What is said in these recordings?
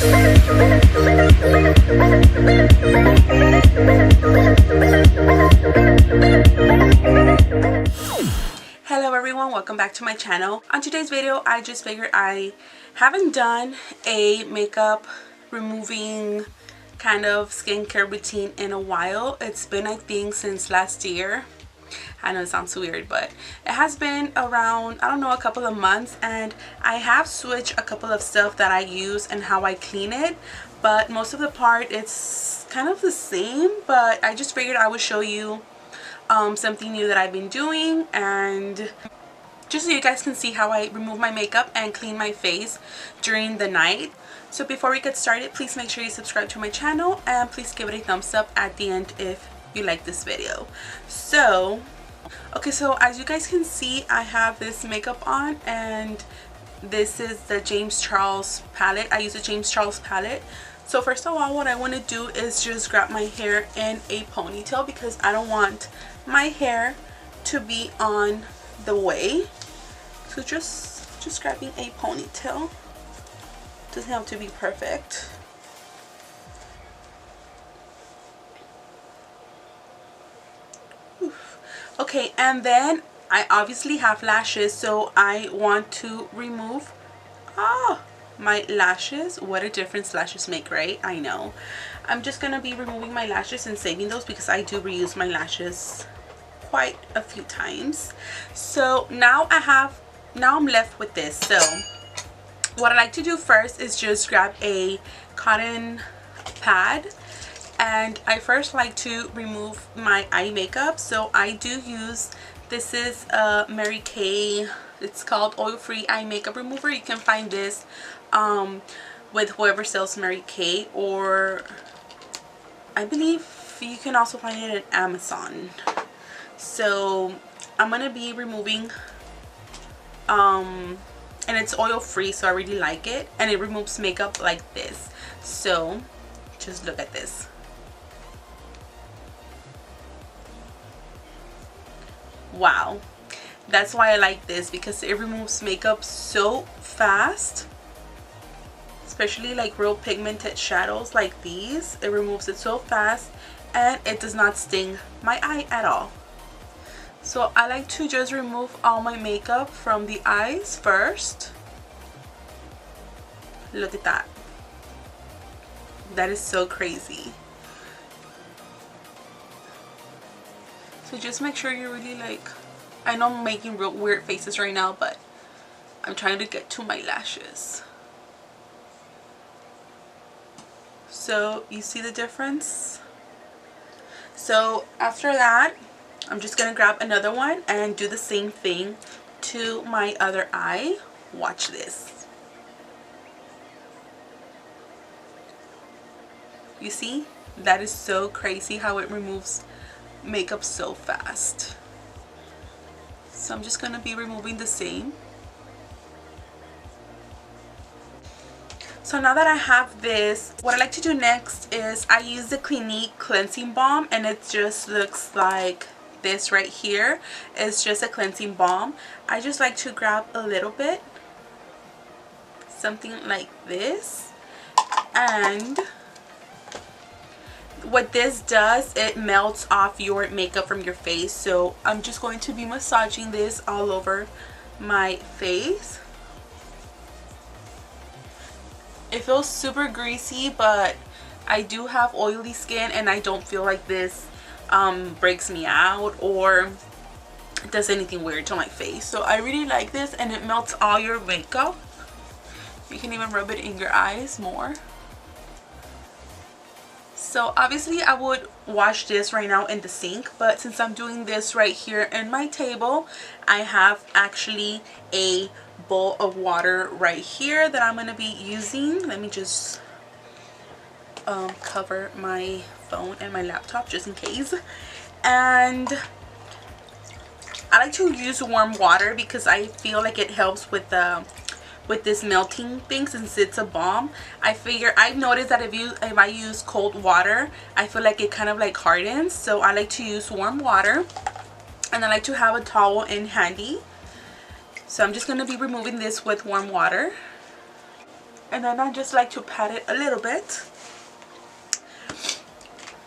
Hello everyone, welcome back to my channel. On today's video, I just figured I haven't done a makeup removing kind of skincare routine in a while. It's been, I think, since last year. I know it sounds weird, but it has been around, I don't know, a couple of months, and I have switched a couple of stuff that I use and how I clean it, but most of the part it's kind of the same. But I just figured I would show you something new that I've been doing, and just so you guys can see how I remove my makeup and clean my face during the night. So before we get started, please make sure you subscribe to my channel and please give it a thumbs up at the end if you like this video. So okay, so as you guys can see, I have this makeup on, and this is the James Charles palette. I use a James Charles palette. So first of all, what I want to do is just grab my hair in a ponytail because I don't want my hair to be on the way. So just grabbing a ponytail. Doesn't have to be perfect. Oof. Okay, and then I obviously have lashes, so I want to remove my lashes. What a difference lashes make, right? I know. I'm just gonna be removing my lashes and saving those because I do reuse my lashes quite a few times. So now I'm left with this. So what I like to do first is just grab a cotton pad, and I first like to remove my eye makeup. So I do use, this is Mary Kay, it's called oil-free eye makeup remover. You can find this with whoever sells Mary Kay, or I believe you can also find it at Amazon. So I'm gonna be removing and it's oil free, so I really like it, and it removes makeup like this. So just look at this. Wow, that's why I like this, because it removes makeup so fast, especially like real pigmented shadows like these. It removes it so fast, and it does not sting my eye at all. So I like to just remove all my makeup from the eyes first. Look at that. That is so crazy. So just make sure you're really like, I know I'm making real weird faces right now, but I'm trying to get to my lashes. So you see the difference? So after that, I'm just gonna grab another one and do the same thing to my other eye. Watch this. You see? That is so crazy how it removes makeup so fast. So I'm just gonna be removing the same. So now that I have this, what I like to do next is I use the Clinique cleansing balm, and it just looks like this right here. It's just a cleansing balm. I just like to grab a little bit, something like this, and what this does, it melts off your makeup from your face. So I'm just going to be massaging this all over my face. It feels super greasy, but I do have oily skin, and I don't feel like this breaks me out or does anything weird to my face. So I really like this, and it melts all your makeup. You can even rub it in your eyes more. So obviously I would wash this right now in the sink, but since I'm doing this right here in my table, I have actually a bowl of water right here that I'm going to be using. Let me just cover my phone and my laptop just in case. And I like to use warm water because I feel like it helps with this melting thing, since it's a balm. I've noticed that if I use cold water, I feel like it kind of like hardens. So I like to use warm water, and I like to have a towel in handy. So I'm just going to be removing this with warm water. and then I just like to pat it a little bit.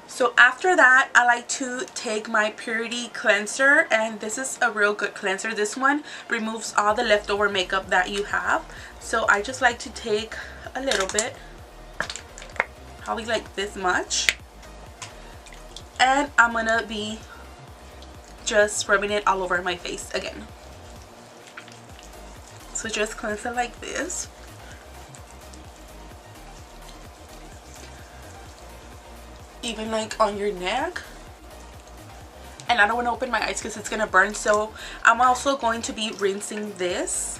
So after that, I like to take my Purity cleanser, and this is a real good cleanser. This one removes all the leftover makeup that you have. So I just like to take a little bit, probably like this much, and I'm gonna be just rubbing it all over my face again. So just cleanse it like this. Even like on your neck. And I don't want to open my eyes because it's gonna burn, so I'm also going to be rinsing this,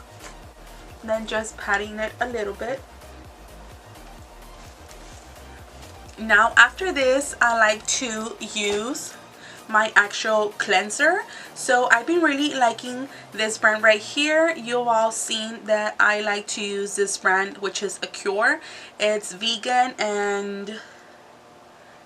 then just patting it a little bit. Now after this, I like to use my actual cleanser. So I've been really liking this brand right here. You've all seen that I like to use this brand, which is Acure. It's vegan and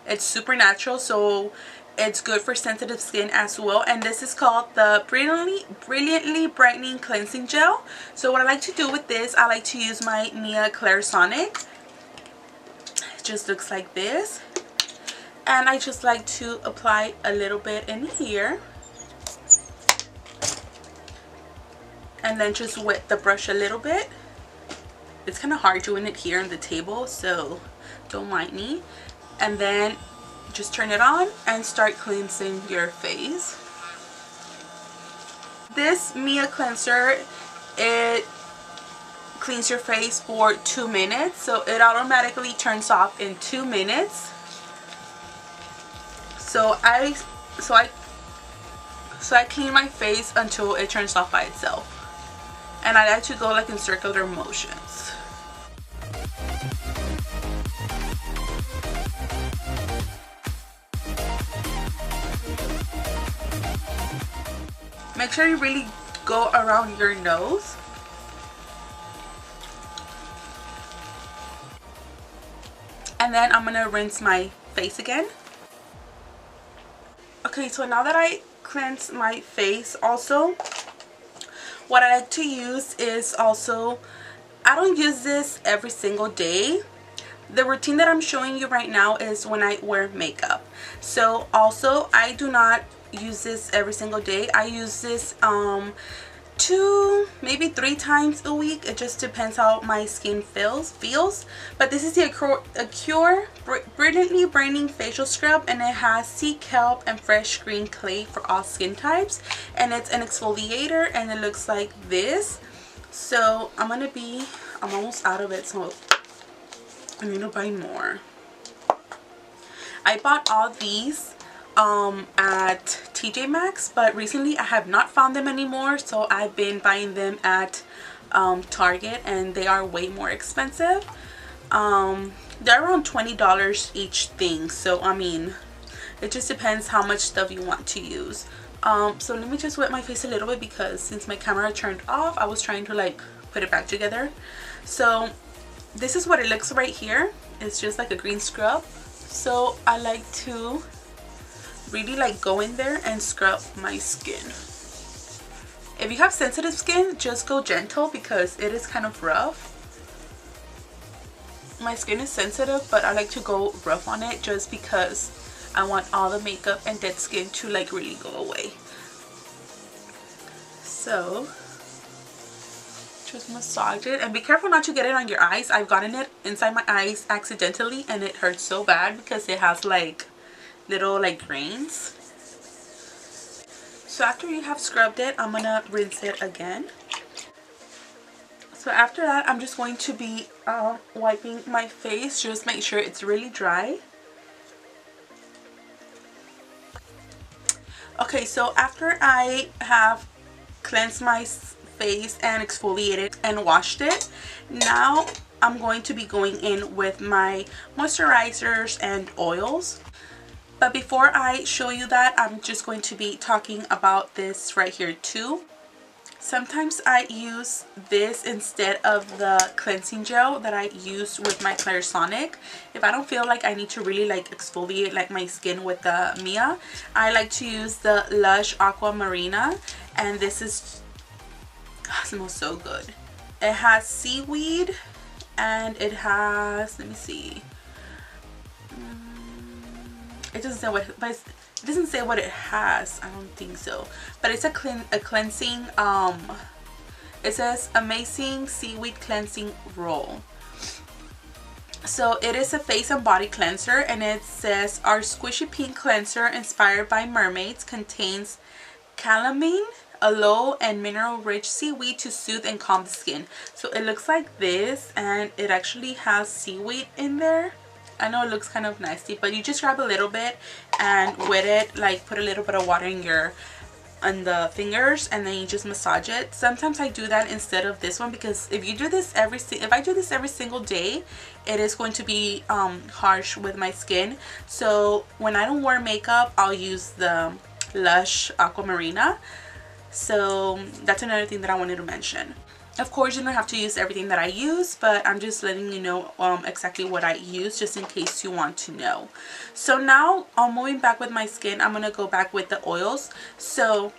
it's super natural, so it's good for sensitive skin as well. And this is called the Brilliantly Brightening Cleansing Gel. So what I like to do with this, I like to use my Mia Clarisonic. It just looks like this. And I just like to apply a little bit in here. And then just wet the brush a little bit. It's kind of hard doing it here on the table, so don't mind me. And then just turn it on and start cleansing your face. This Mia cleanser, it cleans your face for 2 minutes, so it automatically turns off in 2 minutes. So I clean my face until it turns off by itself, and I like to go like in circular motions. Make sure you really go around your nose. And then I'm gonna rinse my face again. Okay, so now that I cleanse my face, also what I like to use is also, I don't use this every single day. The routine that I'm showing you right now is when I wear makeup. So also I do not use this every single day. I use this 2, maybe 3 times a week. It just depends how my skin feels. But this is the Acure Brilliantly Brightening Facial Scrub, and it has sea kelp and fresh green clay for all skin types, and it's an exfoliator, and it looks like this. So I'm almost out of it, so I need to buy more. I bought all these at TJ Maxx, but recently I have not found them anymore, so I've been buying them at Target, and they are way more expensive. They're around $20 each thing, so I mean, it just depends how much stuff you want to use. So let me just wet my face a little bit, because since my camera turned off, I was trying to like put it back together. So this is what it looks right here. It's just like a green scrub. So I like to really like go in there and scrub my skin. If you have sensitive skin, just go gentle, because it is kind of rough. My skin is sensitive, but I like to go rough on it just because I want all the makeup and dead skin to like really go away. So just massage it, and be careful not to get it on your eyes. I've gotten it inside my eyes accidentally, and it hurts so bad because it has like little like grains. So after you have scrubbed it, I'm gonna rinse it again. So after that, I'm just going to be wiping my face. Just make sure it's really dry. Okay, so after I have cleansed my face and exfoliated and washed it, now I'm going to be going in with my moisturizers and oils. But before I show you that, I'm just going to be talking about this right here too. Sometimes I use this instead of the cleansing gel that I use with my Clarisonic. If I don't feel like I need to really like exfoliate like my skin with the Mia, I like to use the Lush Aqua Marina, and this is, it smells so good. It has seaweed and it has, let me see, it doesn't say what, but it doesn't say what it has. I don't think so, but it's a cleansing, it says amazing seaweed cleansing roll. So it is a face and body cleanser, and it says our squishy pink cleanser inspired by mermaids contains calamine, aloe, and mineral rich seaweed to soothe and calm the skin. So it looks like this, and it actually has seaweed in there. I know it looks kind of nasty, but you just grab a little bit and wet it, like put a little bit of water in the fingers, and then you just massage it. Sometimes I do that instead of this one, because if I do this every single day, it is going to be harsh with my skin. So when I don't wear makeup, I'll use the Lush Aquamarina. So that's another thing that I wanted to mention. Of course, you don't have to use everything that I use, but I'm just letting you know exactly what I use, just in case you want to know. So now, moving back with my skin, I'm going to go back with the oils. So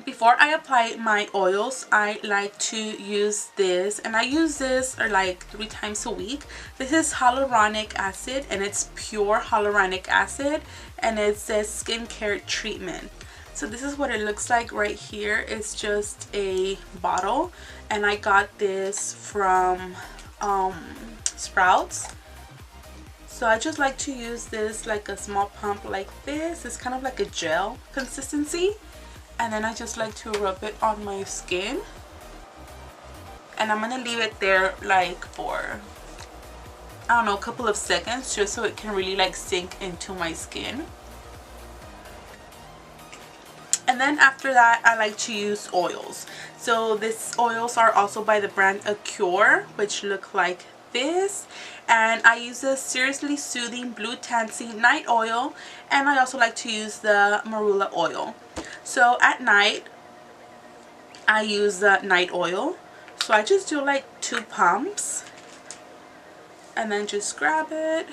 before I apply my oils, I like to use this, and I use this like 3 times a week. This is hyaluronic acid, and it's pure hyaluronic acid, and it says skincare treatment. So this is what it looks like right here. It's just a bottle, and I got this from Sprouts. So I just like to use this like a small pump like this. It's kind of like a gel consistency, and then I just like to rub it on my skin, and I'm gonna leave it there like for, I don't know, a couple of seconds, just so it can really like sink into my skin. And then after that, I like to use oils. So these oils are also by the brand Acure, which look like this. And I use the Seriously Soothing Blue Tansy Night Oil. And I also like to use the Marula Oil. So at night, I use the night oil. So I just do like 2 pumps. And then just grab it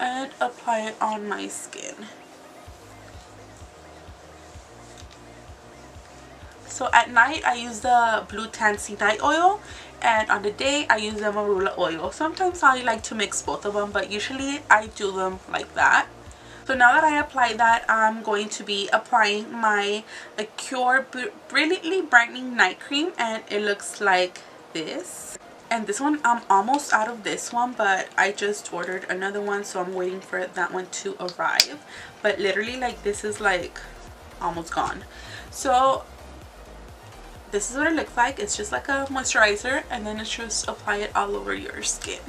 and apply it on my skin. So at night, I use the Blue Tansy Night Oil, and on the day, I use the Marula Oil. Sometimes I like to mix both of them, but usually I do them like that. So now that I apply that, I'm going to be applying my Acure Brilliantly Brightening Night Cream, and it looks like this. And this one, I'm almost out of this one, but I just ordered another one, so I'm waiting for that one to arrive. But literally, like, this is like almost gone. So this is what it looks like. It's just like a moisturizer, and then it's just apply it all over your skin,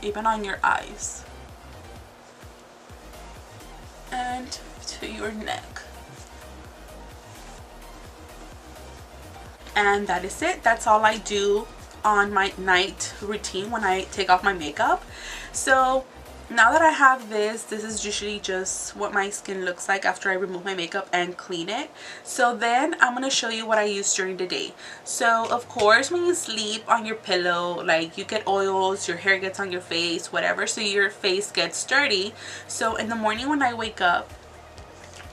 even on your eyes and to your neck. And that is it. That's all I do on my night routine when I take off my makeup. So now that I have this is usually just what my skin looks like after I remove my makeup and clean it. So then I'm going to show you what I use during the day. So of course, when you sleep on your pillow, like, you get oils, your hair gets on your face, whatever, so your face gets dirty. So in the morning when I wake up,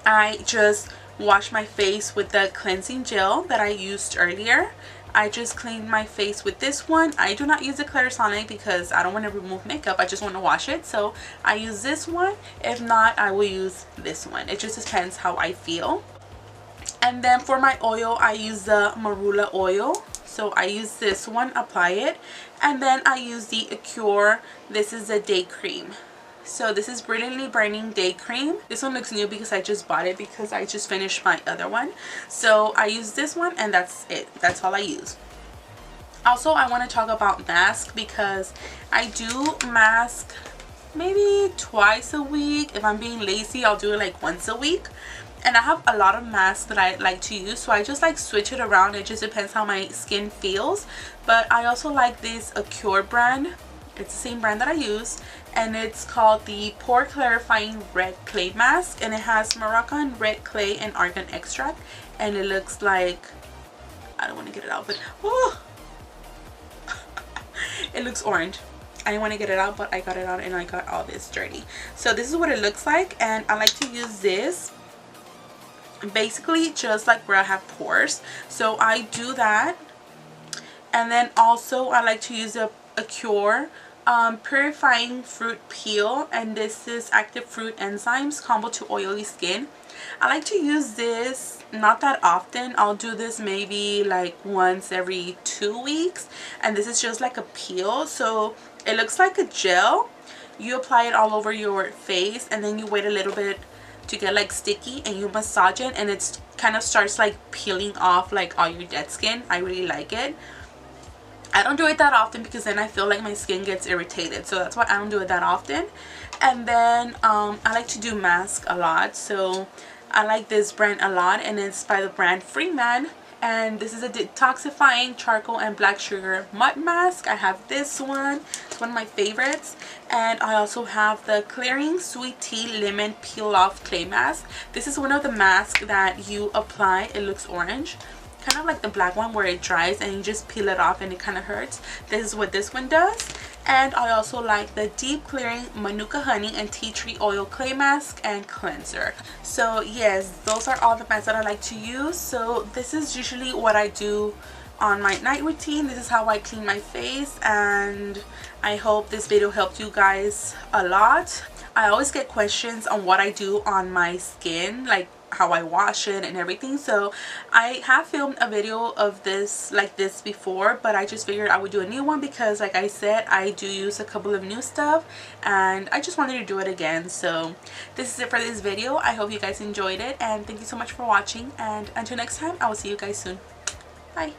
I just wash my face with the cleansing gel that I used earlier. I just clean my face with this one. I do not use the Clarisonic because I don't want to remove makeup. I just want to wash it. So I use this one. If not, I will use this one. It just depends how I feel. And then for my oil, I use the Marula oil. So I use this one, apply it. And then I use the Acure. This is a day cream. So this is Brilliantly Brightening Day Cream. This one looks new because I just bought it because I just finished my other one. So I use this one, and that's it. That's all I use. Also, I want to talk about mask because I do mask maybe twice a week. If I'm being lazy, I'll do it like once a week. And I have a lot of masks that I like to use, so I just like switch it around. It just depends how my skin feels. But I also like this Acure brand. It's the same brand that I use, and it's called the Pore Clarifying Red Clay Mask, and it has Moroccan red clay and argan extract, and it looks like, I don't want to get it out, but oh, it looks orange. I didn't want to get it out, but I got it out and I got all this dirty. So this is what it looks like, and I like to use this basically just like where I have pores. So I do that And then also I like to use a Cure purifying fruit peel, and this is active fruit enzymes combo to oily skin. I like to use this not that often. I'll do this maybe like once every 2 weeks, and this is just like a peel, so it looks like a gel. You apply it all over your face and then you wait a little bit to get like sticky, and you massage it, and it's kind of starts like peeling off like all your dead skin. I really like it. I don't do it that often because then I feel like my skin gets irritated, so that's why I don't do it that often. And then I like to do mask a lot, so I like this brand a lot, and it's by the brand Freeman, and this is a detoxifying charcoal and black sugar mud mask. I have this one, it's one of my favorites. And I also have the clearing sweet tea lemon peel off clay mask. This is one of the masks that you apply, it looks orange, kind of like the black one where it dries and you just peel it off and it kind of hurts. This is what this one does. And I also like the deep clearing manuka honey and tea tree oil clay mask and cleanser. So yes, those are all the masks that I like to use. So this is usually what I do on my night routine. This is how I clean my face, and I hope this video helped you guys a lot. I always get questions on what I do on my skin, like how I wash it and everything. So I have filmed a video of this like this before, but I just figured I would do a new one because, like I said, I do use a couple of new stuff and I just wanted to do it again. So this is it for this video. I hope you guys enjoyed it, and thank you so much for watching, and until next time, I will see you guys soon. Bye.